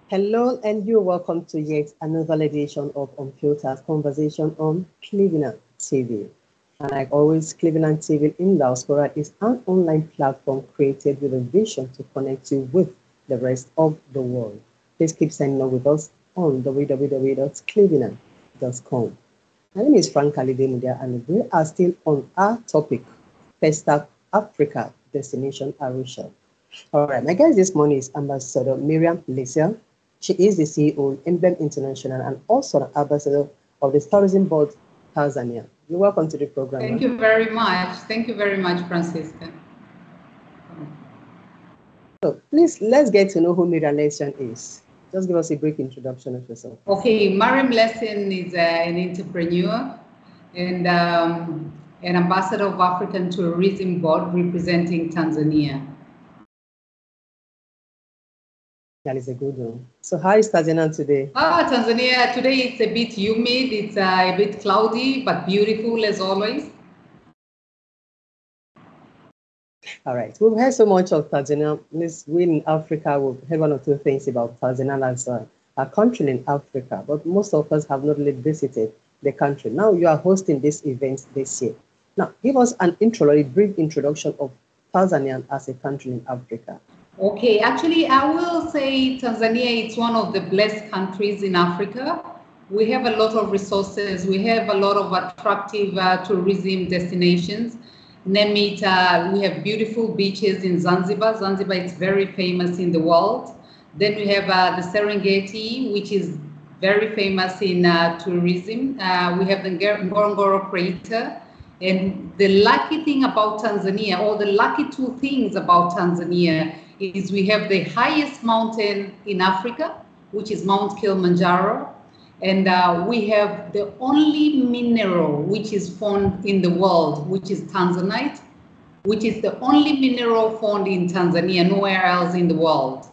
Hello, and you're welcome to yet another edition of Unfiltered Conversation on Cleveland TV. And like always, Cleveland TV in Diaspora is an online platform created with a vision to connect you with the rest of the world. Please keep signing up with us on www.cleveland.com. My name is Frank Alidemudia, and we are still on our topic, FESTAC Africa, Destination Arusha. All right, my guest this morning is Ambassador Miriam Lisa. She is the CEO of Emblem International and also an ambassador of the Tourism Board Tanzania. You're welcome to the program. Thank you very much. Thank you very much, Francisca. So please, let's get to know who Miriam Lisa is. Just give us a brief introduction of yourself. Okay, Miriam Lesson is an entrepreneur and an ambassador of African Tourism Board representing Tanzania. That is a good one. So how is Tanzania today? Tanzania today it's a bit humid, it's a bit cloudy, but beautiful as always. All right, we've heard so much of Tanzania. We in Africa, we've heard one or two things about Tanzania as a country in Africa, but most of us have not really visited the country. Now you are hosting this event this year. Now, give us a brief introduction of Tanzania as a country in Africa. Okay, actually, I will say Tanzania is one of the blessed countries in Africa. We have a lot of resources. We have a lot of attractive tourism destinations. Name it, we have beautiful beaches in Zanzibar. Zanzibar is very famous in the world. Then we have the Serengeti, which is very famous in tourism. We have the Ngorongoro crater. And the lucky thing about Tanzania, or the lucky two things about Tanzania, is we have the highest mountain in Africa, which is Mount Kilimanjaro. And we have the only mineral which is found in the world, which is Tanzanite, which is the only mineral found in Tanzania, nowhere else in the world.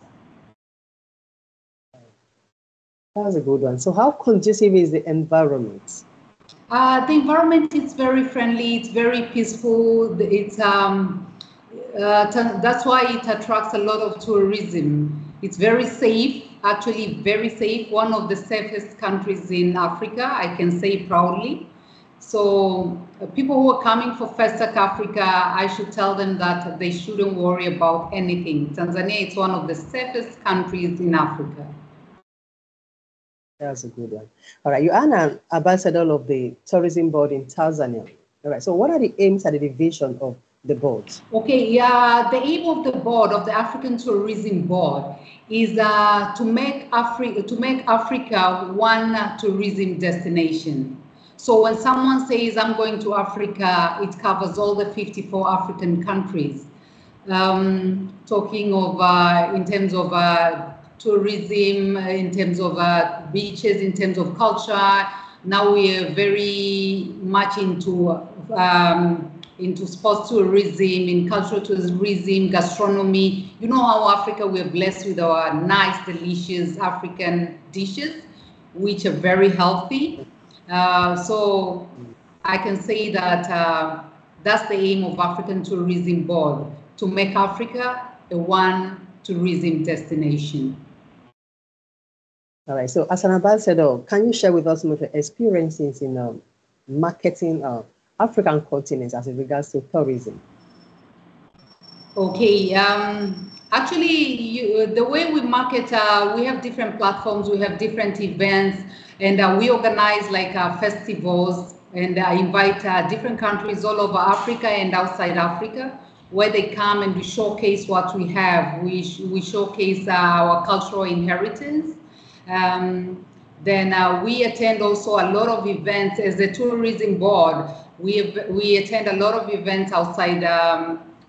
That's a good one. So how conducive is the environment? The environment is very friendly, it's very peaceful, it's that's why it attracts a lot of tourism. It's very safe, actually very safe, one of the safest countries in Africa, I can say proudly. So people who are coming for FESTAC Africa, I should tell them that they shouldn't worry about anything. Tanzania is one of the safest countries in Africa. That's a good one. All right, you are an ambassador of the Tourism Board in Tanzania. All right, so what are the aims and the vision of the board? Okay, yeah, the aim of the board, of the African Tourism Board, is to make Africa one tourism destination. So when someone says, I'm going to Africa, it covers all the 54 African countries. Talking of, in terms of tourism, in terms of beaches, in terms of culture. Now we are very much into sports tourism, in cultural tourism, gastronomy. You know how Africa, we're blessed with our nice, delicious African dishes, which are very healthy. So I can say that that's the aim of African Tourism Board, to make Africa a one tourism destination. All right, so as an ambassador, can you share with us some of your experiences in marketing African continents as it regards to tourism? Okay, actually, the way we market, we have different platforms, we have different events, and we organize like festivals and invite different countries all over Africa and outside Africa, where they come and we showcase what we have. We showcase our cultural inheritance. Then we attend also a lot of events as a tourism board. We attend a lot of events outside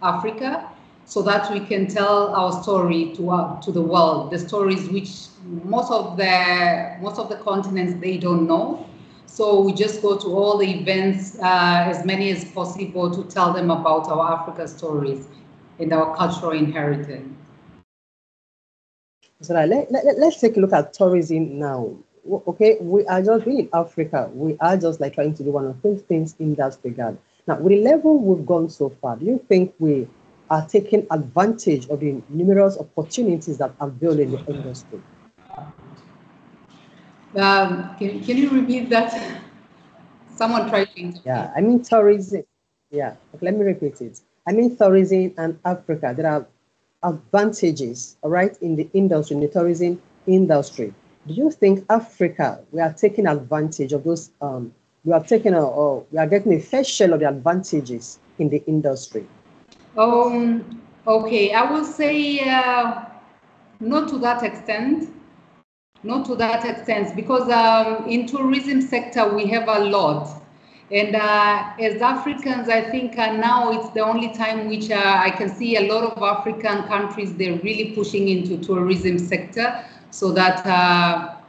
Africa, so that we can tell our story to the world, the stories which most of the continents they don't know. So we just go to all the events, as many as possible, to tell them about our Africa stories and our cultural inheritance. So let's take a look at tourism now. Okay, we are just really in Africa. We are just like trying to do one of those things in that regard. Now, with the level we've gone so far, do you think we are taking advantage of the numerous opportunities that are available in the industry? Can you repeat that? Someone tried to intervene. Yeah, I mean tourism. Yeah, okay, let me repeat it. I mean tourism and Africa. There are advantages, all right, in the industry, in the tourism industry. Do you think Africa, we are taking advantage of those? We are taking or we are getting a fair share of the advantages in the industry? Okay, I will say not to that extent. Not to that extent, because in tourism sector we have a lot, and as Africans, I think now it's the only time which I can see a lot of African countries, they're really pushing into tourism sector so that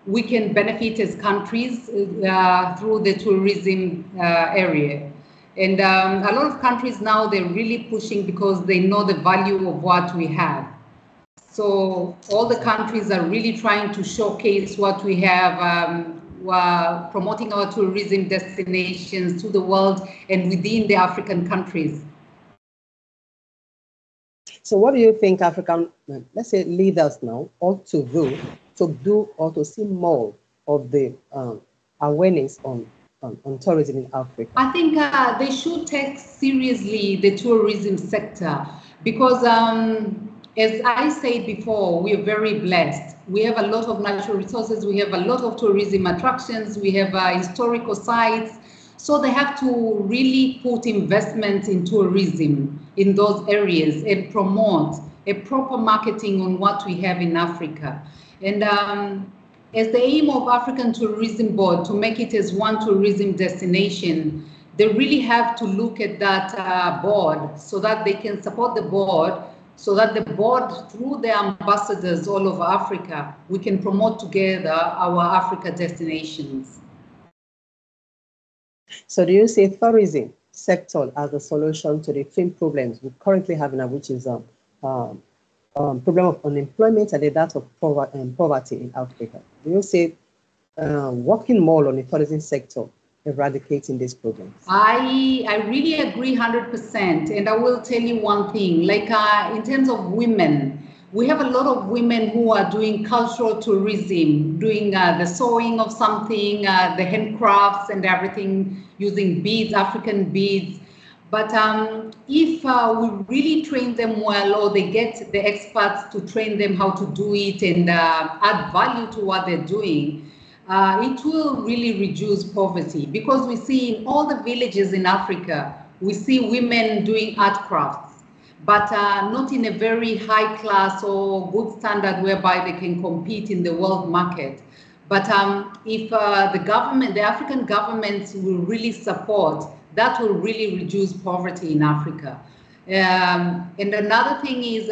we can benefit as countries through the tourism area. And a lot of countries now, they're really pushing because they know the value of what we have. So all the countries are really trying to showcase what we have, promoting our tourism destinations to the world and within the African countries. So what do you think African, let's say leaders now, ought to do or to see more of the awareness on tourism in Africa? I think they should take seriously the tourism sector because, as I said before, we are very blessed. We have a lot of natural resources. We have a lot of tourism attractions. We have historical sites. So they have to really put investment in tourism in those areas and promote a proper marketing on what we have in Africa. And as the aim of African Tourism Board to make it as one tourism destination, they really have to look at that board so that they can support the board, so that the board, through their ambassadors all over Africa, we can promote together our Africa destinations. So do you see tourism sector as a solution to the twin problems we currently have now, which is problem of unemployment and that of poverty in Africa? Do you see working more on the tourism sector eradicating these problems? I really agree 100%. And I will tell you one thing, like in terms of women, we have a lot of women who are doing cultural tourism, doing the sewing of something, the handcrafts and everything, using beads, African beads. But if we really train them well, or they get the experts to train them how to do it and add value to what they're doing, it will really reduce poverty, because we see in all the villages in Africa, we see women doing art crafts, but not in a very high class or good standard whereby they can compete in the world market. But if the government, the African governments will really support, that will really reduce poverty in Africa. And another thing is,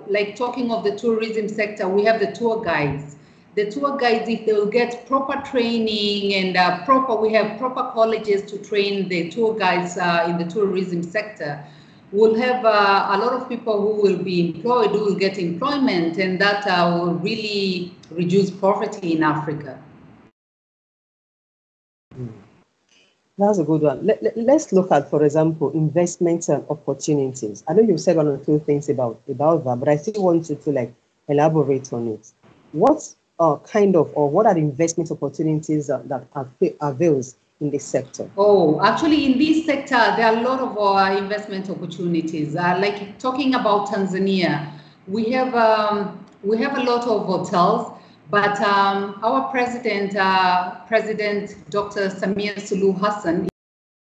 like talking of the tourism sector, we have the tour guides. The tour guides, if they will get proper training and we have proper colleges to train the tour guides in the tourism sector, we'll have a lot of people who will be employed, who will get employment, and that will really reduce poverty in Africa. That's a good one. Let's look at, for example, investments and opportunities. I know you said one or two things about that, but I still want you to like elaborate on it. What kind of, or what are the investment opportunities that avails in this sector? Oh, actually, in this sector, there are a lot of investment opportunities. Like talking about Tanzania, we have a lot of hotels, but our president, President Dr. Samia Suluhu Hassan,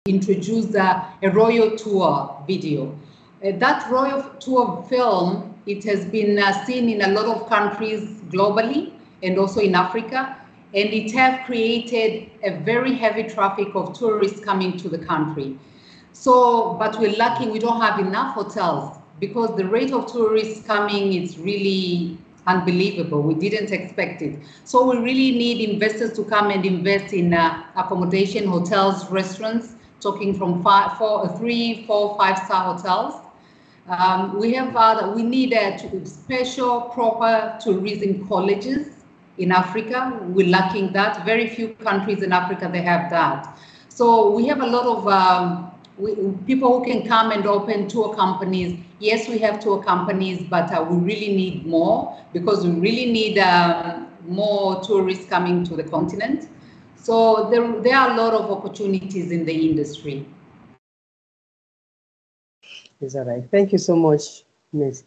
introduced a royal tour video. That royal tour film, it has been seen in a lot of countries globally and also in Africa, and it have created a very heavy traffic of tourists coming to the country. So, but we're lacking, we don't have enough hotels, because the rate of tourists coming is really unbelievable. We didn't expect it. So we really need investors to come and invest in accommodation, hotels, restaurants, talking from 3, 4, 5-star hotels. We need special proper tourism colleges in Africa. We're lacking that. Very few countries in Africa, they have that. So we have a lot of people who can come and open tour companies. Yes, we have tour companies, but we really need more, because we really need more tourists coming to the continent. So there are a lot of opportunities in the industry. Is that right? Thank you so much, Ms.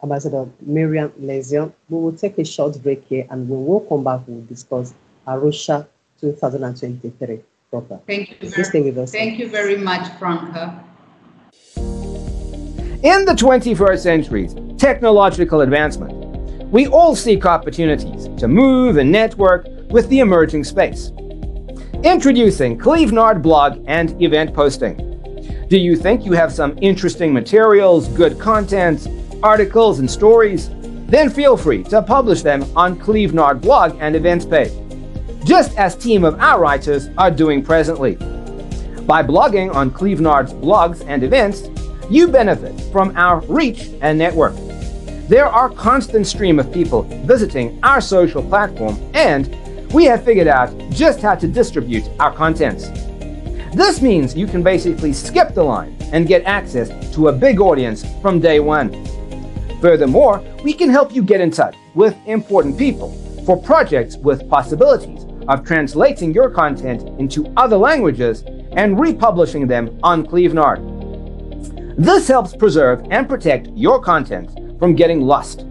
Ambassador Miriam Lesion. We will take a short break here, and when we'll come back, we'll discuss Arusha 2023 proper. Thank you. Thank you very much, Franca. In the 21st century's technological advancement, we all seek opportunities to move and network with the emerging space. Introducing Clevenard blog and event posting. Do you think you have some interesting materials, good content, articles, and stories? Then feel free to publish them on Clevenard blog and events page, just as team of our writers are doing presently. By blogging on Clevenard's blogs and events, you benefit from our reach and network. There are a constant stream of people visiting our social platform, and we have figured out just how to distribute our contents. This means you can basically skip the line and get access to a big audience from day one. Furthermore, we can help you get in touch with important people for projects with possibilities of translating your content into other languages and republishing them on Clevenard. This helps preserve and protect your content from getting lost.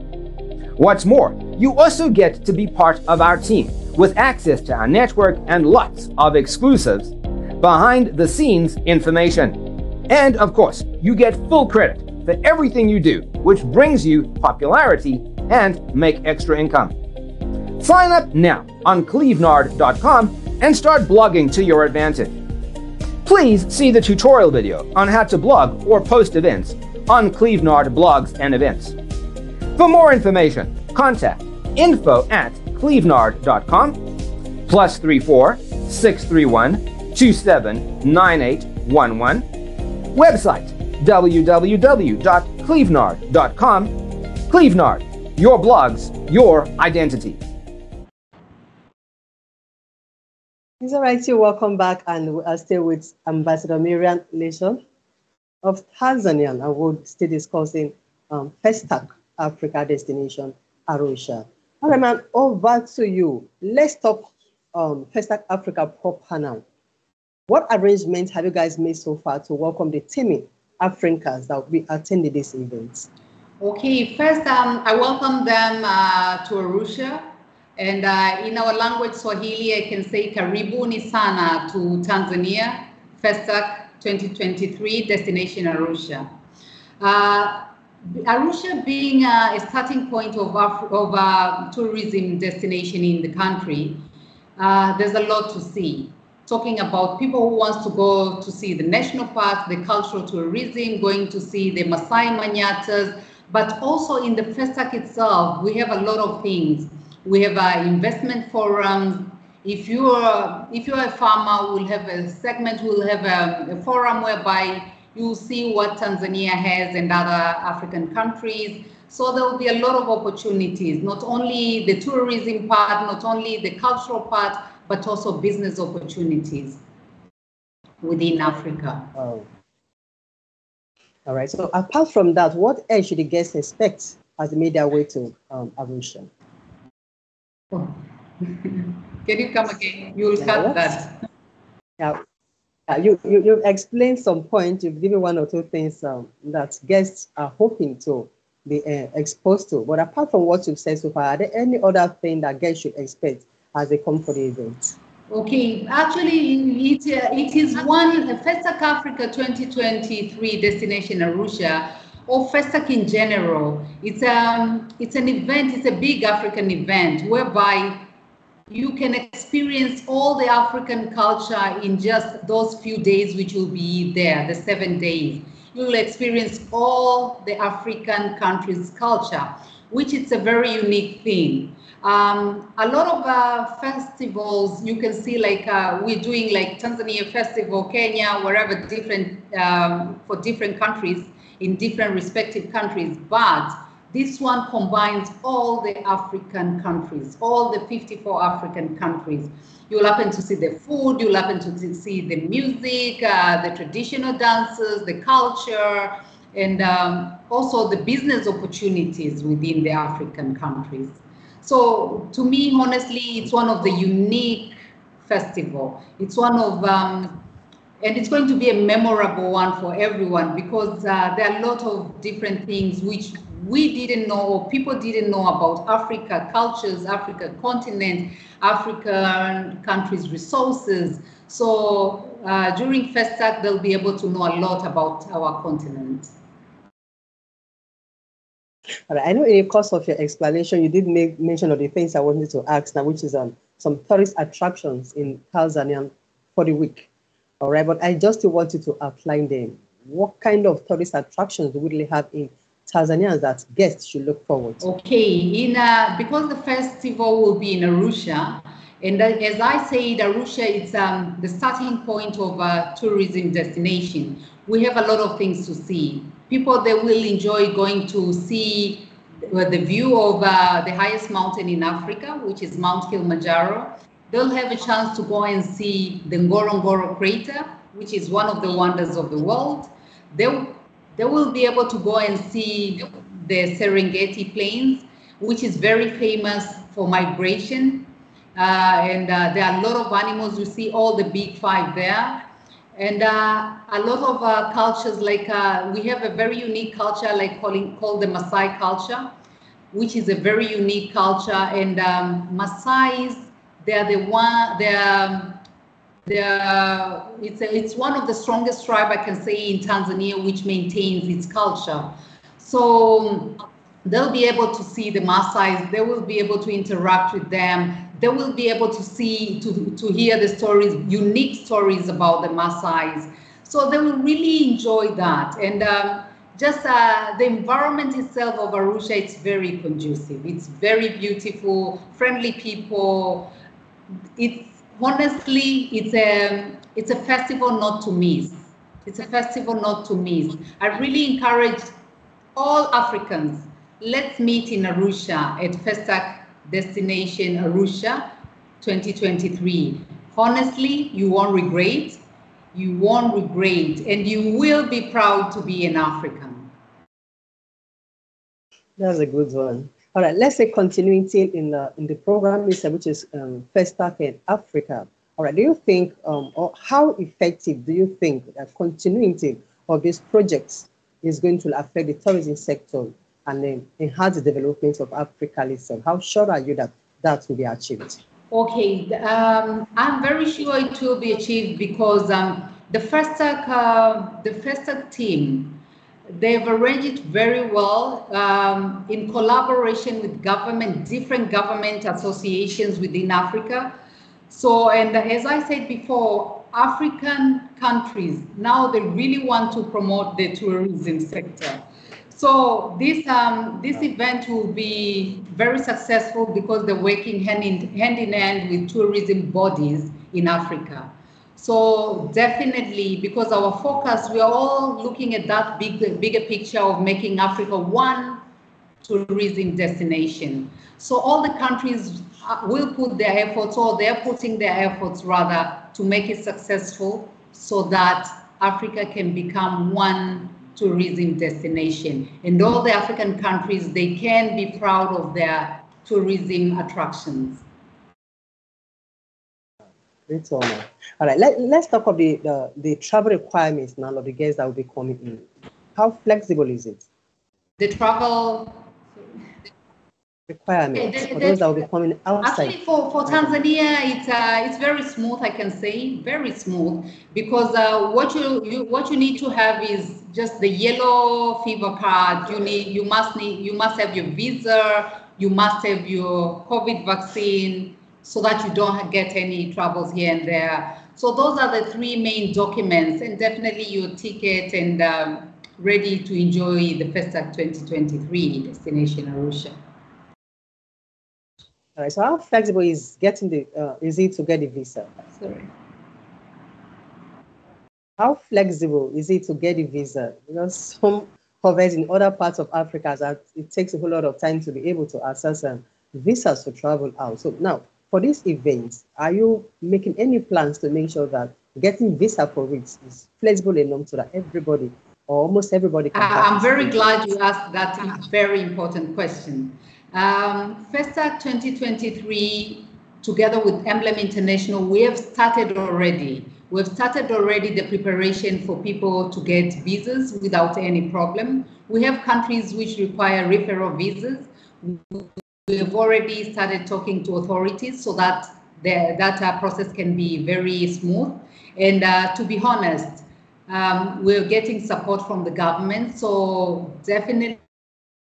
What's more, you also get to be part of our team with access to our network and lots of exclusives, behind-the-scenes information. And of course, you get full credit for everything you do, which brings you popularity and make extra income. Sign up now on clevenard.com and start blogging to your advantage. Please see the tutorial video on how to blog or post events on Clevenard blogs and events. For more information, contact info@clevenard.com +34 631 279811. Website www.clevenard.com. Clevenard, your blogs, your identity. It's all right, you're welcome back, and we are still with Ambassador Miriam Lesion of Tanzania, and we'll still discussing FESTAC Africa destination, Arusha. All right, ma'am, over to you. Let's talk FESTAC Africa proper now. What arrangements have you guys made so far to welcome the teaming Africans that will be attending this event? Okay, first I welcome them to Arusha, and in our language Swahili I can say karibuni sana to Tanzania FESTAC 2023 destination Arusha. Arusha being a starting point of tourism destination in the country, there's a lot to see. Talking about people who wants to go to see the national parks, the cultural tourism, going to see the Masai Manyatas, but also in the FESTAC itself, we have a lot of things. We have investment forums. If you are a farmer, we'll have a segment, we'll have a forum whereby you'll see what Tanzania has and other African countries. So there will be a lot of opportunities, not only the tourism part, not only the cultural part, but also business opportunities within Africa. Oh. All right, so apart from that, what else should the guests expect as they made their way to Arusha? Oh. Can you come again? You'll cut that. Yeah. You've explained some points. You've given one or two things that guests are hoping to be exposed to. But apart from what you've said so far, are there any other thing that guests should expect as they come for the event? Okay, actually, it is one FESTAC Africa 2023 destination Arusha, or FESTAC in general. It's an event. It's a big African event whereby you can experience all the African culture in just those few days which will be there, the 7 days. You will experience all the African countries' culture, which is a very unique thing. A lot of festivals you can see, like we're doing like Tanzania Festival, Kenya, wherever, different for different countries in different respective countries. But This one combines all the African countries, all the 54 African countries. You'll happen to see the food, you'll happen to see the music, the traditional dances, the culture, and also the business opportunities within the African countries. So to me, honestly, it's one of the unique festival. It's one of, and it's going to be a memorable one for everyone because there are a lot of different things which we didn't know or people didn't know about Africa cultures, Africa continent, African countries' resources. So during FESTAC, they'll be able to know a lot about our continent. All right. I know in the course of your explanation, you did make mention of the things I wanted to ask now, which is some tourist attractions in Tanzania for the week. All right, but I just want you to outline them. What kind of tourist attractions do we really have in Tanzania that guests should look forward to? Okay, because the festival will be in Arusha, and as I said, Arusha is the starting point of a tourism destination. We have a lot of things to see. People, they will enjoy going to see the view of the highest mountain in Africa, which is Mount Kilimanjaro. They'll have a chance to go and see the Ngorongoro crater, which is one of the wonders of the world. They will be able to go and see the Serengeti Plains, which is very famous for migration. And there are a lot of animals. You see all the big five there. And a lot of cultures, like we have a very unique culture, like called the Maasai culture, which is a very unique culture. And Maasais, they're the one, it's one of the strongest tribe I can say in Tanzania, which maintains its culture. So they'll be able to see the Maasais, they will be able to interact with them, they will be able to see, to hear the stories, unique stories about the Maasais. So they will really enjoy that. And just the environment itself of Arusha, it's very conducive. It's very beautiful, friendly people. It's honestly, it's a festival not to miss. It's a festival not to miss. I really encourage all Africans, let's meet in Arusha at FESTAC Destination Arusha 2023. Honestly, you won't regret. You won't regret, and you will be proud to be an African. That's a good one. All right, let's say continuity in the program, which is FESTAC in Africa. All right, do you think, or how effective do you think that continuity of these projects is going to affect the tourism sector and then enhance the development of Africa itself? How sure are you that that will be achieved? Okay, I'm very sure it will be achieved because the FESTAC team, they've arranged it very well in collaboration with government, different government associations within Africa. So, and as I said before, African countries, now they really want to promote the tourism sector. So this event will be very successful because they're working hand in hand with tourism bodies in Africa. So definitely, because our focus, we are all looking at that bigger picture of making Africa one tourism destination. So all the countries will put their efforts, or they're putting their efforts rather, to make it successful so that Africa can become one tourism destination. And all the African countries, they can be proud of their tourism attractions. Great honor. All right, let's talk about the travel requirements now of the guests that will be coming in. How flexible is it? The travel requirements for those that will be coming outside? Actually, for Tanzania, it's very smooth. I can say very smooth because what you need to have is just the yellow fever card. You must have your visa. You must have your COVID vaccine so that you don't get any troubles here and there. So those are the three main documents, and definitely your ticket and ready to enjoy the FESTAC 2023 Destination Arusha. All right. So how flexible is it to get the visa? Sorry. How flexible is it to get a visa? Because covers in other parts of Africa, that it takes a whole lot of time to be able to access visas to travel out. So now, for these events, are you making any plans to make sure that getting visa for it is flexible enough so that everybody or almost everybody can I'm very glad you asked that very important question. FESTAC 2023, together with Emblem International, we have started already. We've started already the preparation for people to get visas without any problem. We have countries which require referral visas. We have already started talking to authorities so that that process can be very smooth. And to be honest, we're getting support from the government, so definitely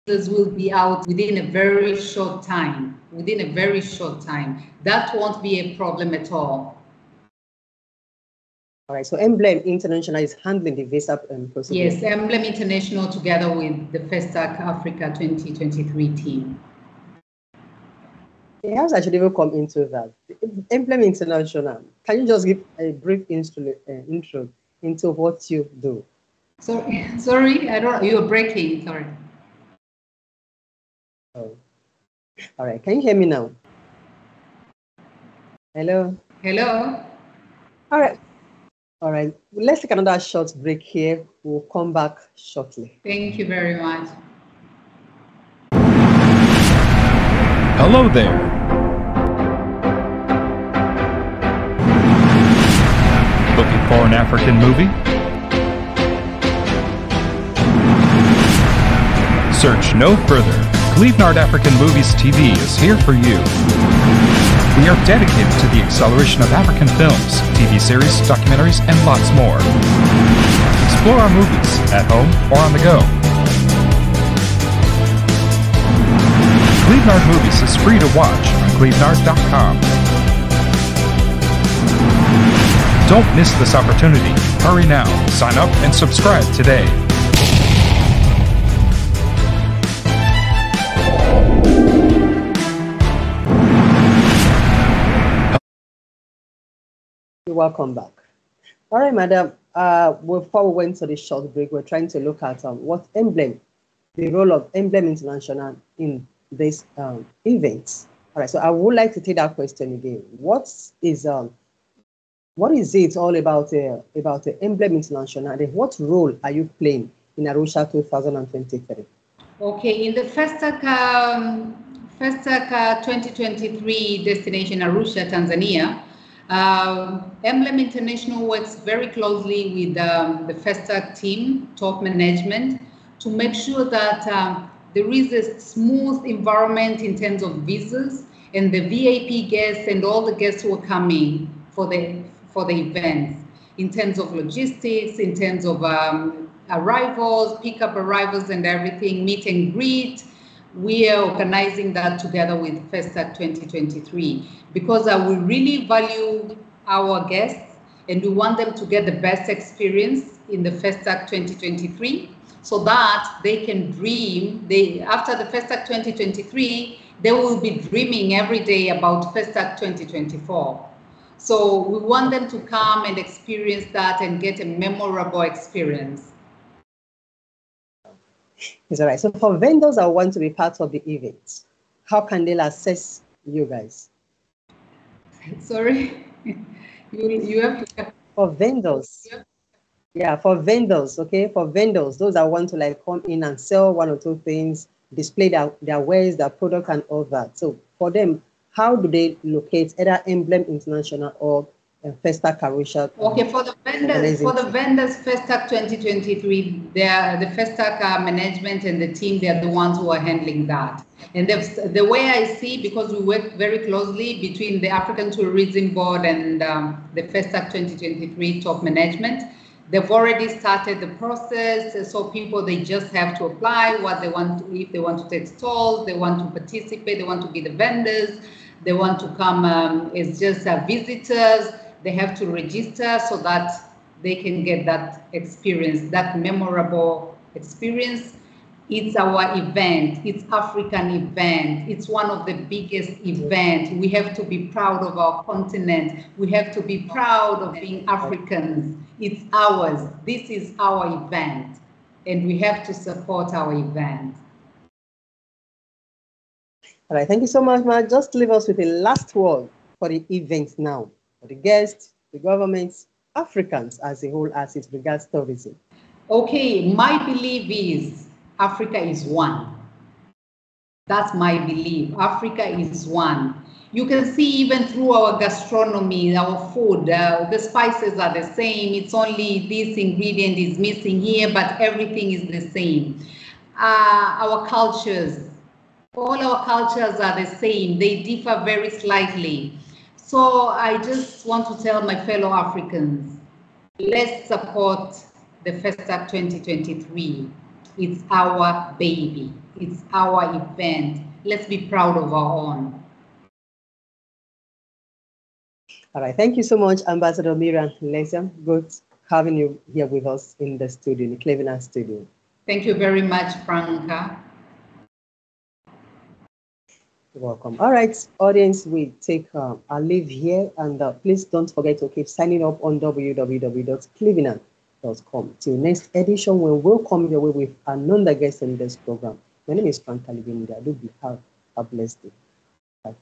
this will be out within a very short time. Within a very short time, that won't be a problem at all. All right, so Emblem International is handling the visa process. Yes, Emblem International together with the FESTAC Africa 2023 team. It has actually even come into that. Emblem International, can you just give a brief intro into what you do? Sorry, I don't. You're breaking. Sorry. Oh. All right. Can you hear me now? Hello. Hello. All right. All right. Let's take another short break here. We'll come back shortly. Thank you very much. Hello there. Looking for an African movie? Search no further. Clevenard African Movies TV is here for you. We are dedicated to the acceleration of African films, TV series, documentaries, and lots more. Explore our movies at home or on the go. Clevenard Movies is free to watch on clevenard.com. Don't miss this opportunity. Hurry now. Sign up and subscribe today. Welcome back. All right, madam. Before we went to the short break, we're trying to look at what Emblem, the role of Emblem International in this event. All right, so I would like to take that question again. What is it all about the Emblem International, and what role are you playing in Arusha 2023? Okay, in the FESTAC 2023 destination Arusha, Tanzania, Emblem International works very closely with the FESTAC team, top management, to make sure that there is a smooth environment in terms of visas, and the VIP guests and all the guests who are coming for the events, in terms of logistics, in terms of arrivals, pickup arrivals and everything, meet and greet. We are organizing that together with FESTAC 2023 because we really value our guests and we want them to get the best experience in the FESTAC 2023 so that they can dream. After the FESTAC 2023, they will be dreaming every day about FESTAC 2024. So we want them to come and experience that and get a memorable experience. It's all right. So for vendors that want to be part of the event, how can they access you guys? Sorry, you have to. For vendors. Yeah, for vendors, okay? For vendors, those that want to come in and sell one or two things, display their wares, their product and all that. So for them, how do they locate either Emblem International or FESTAC Arusha? Okay, for the vendors, FESTAC 2023, the FESTAC management and the team, they're the ones who are handling that. And the way I see, because we work very closely between the African Tourism Board and the FESTAC 2023 top management, they've already started the process. So people, they just have to apply what they want to, if they want to take stalls, they want to participate, they want to be the vendors, they want to come as just visitors. They have to register so that they can get that experience, that memorable experience. It's our event. It's African event. It's one of the biggest events. We have to be proud of our continent. We have to be proud of being Africans. It's ours. This is our event. and we have to support our event. All right, thank you so much, Ma. Just leave us with a last word for the event now, for the guests, the governments, Africans as a whole as it regards tourism. Okay, my belief is Africa is one. That's my belief. Africa is one. You can see even through our gastronomy, our food, the spices are the same. It's only this ingredient is missing here, but everything is the same. Our cultures, all our cultures are the same. They differ very slightly. So I just want to tell my fellow Africans, let's support the FESTAC 2023. It's our baby. It's our event. Let's be proud of our own. All right, thank you so much, Ambassador Miriam Lesia. Good having you here with us in the studio, in the Cleveland studio. Thank you very much, Franca. You're welcome. All right, audience, we take our leave here, and please don't forget to keep signing up on www.cleveland.com. Till next edition, when we'll come your way with another guest in this program. My name is Franca Living. Do have a blessed day. Bye.